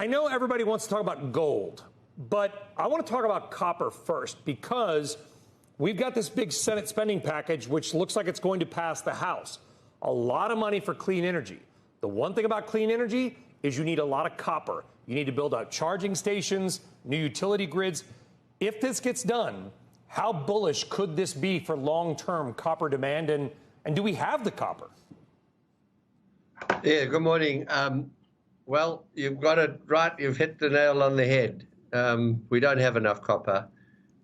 I know everybody wants to talk about gold, but I want to talk about copper first because we've got this big Senate spending package, which looks like it's going to pass the House. A lot of money for clean energy. The one thing about clean energy is you need a lot of copper. You need to build out charging stations, new utility grids. If this gets done, how bullish could this be for long-term copper demand? And do we have the copper? Yeah, good morning. Well, you've got it right. You've hit the nail on the head. We don't have enough copper.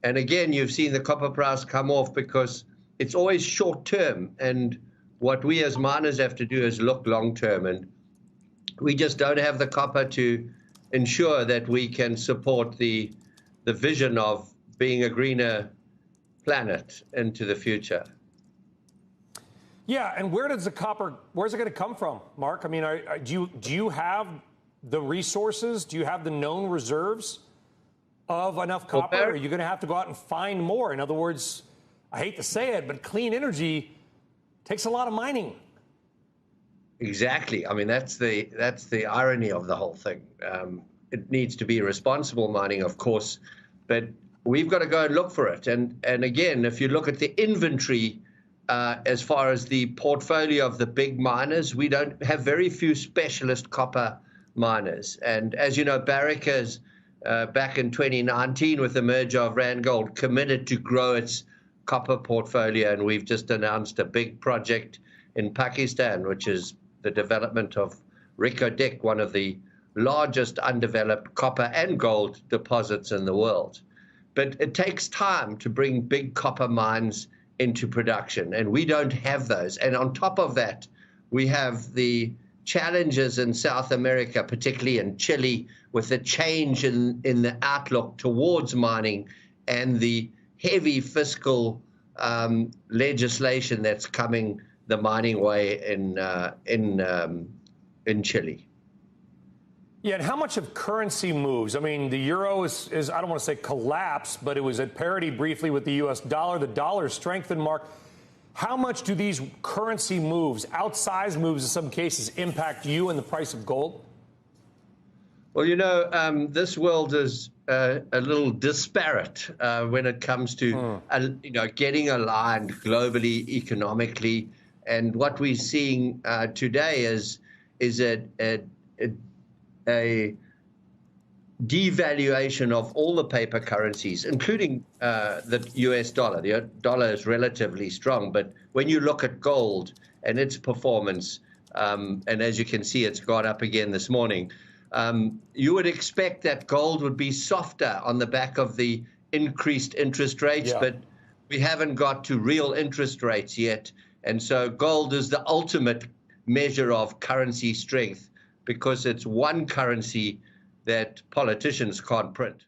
And again, you've seen the copper price come off because it's always short term. And what we as miners have to do is look long term. And we just don't have the copper to ensure that we can support the vision of being a greener planet into the future. Yeah, and where's it going to come from, Mark? I mean, do you have the resources? Do you have the known reserves of enough copper? Or are you going to have to go out and find more? In other words, I hate to say it, but clean energy takes a lot of mining. Exactly. I mean, that's the irony of the whole thing. It needs to be responsible mining, of course, but we've got to go and look for it. And again, if you look at the inventory, as far as the portfolio of the big miners, we don't have very few specialist copper miners. And as you know, Barrick has, back in 2019 with the merger of Randgold, committed to grow its copper portfolio. And we've just announced a big project in Pakistan, which is the development of Reko Diq, one of the largest undeveloped copper and gold deposits in the world. But it takes time to bring big copper mines into production, and we don't have those. And on top of that, we have the challenges in South America, particularly in Chile, with the change in the outlook towards mining and the heavy fiscal legislation that's coming the mining way in Chile. Yeah, and how much of currency moves? I mean, the euro is I don't want to say collapsed, but it was at parity briefly with the U.S. dollar. The dollar strengthened, Mark. How much do these currency moves, outsized moves in some cases, impact you and the price of gold? Well, you know, this world is a little disparate when it comes to, getting aligned globally, economically. And what we're seeing today is a devaluation of all the paper currencies, including the U.S. dollar. The dollar is relatively strong, but when you look at gold and its performance, and as you can see, it's gone up again this morning, you would expect that gold would be softer on the back of the increased interest rates, but we haven't got to real interest rates yet. And so gold is the ultimate measure of currency strength, because it's one currency that politicians can't print.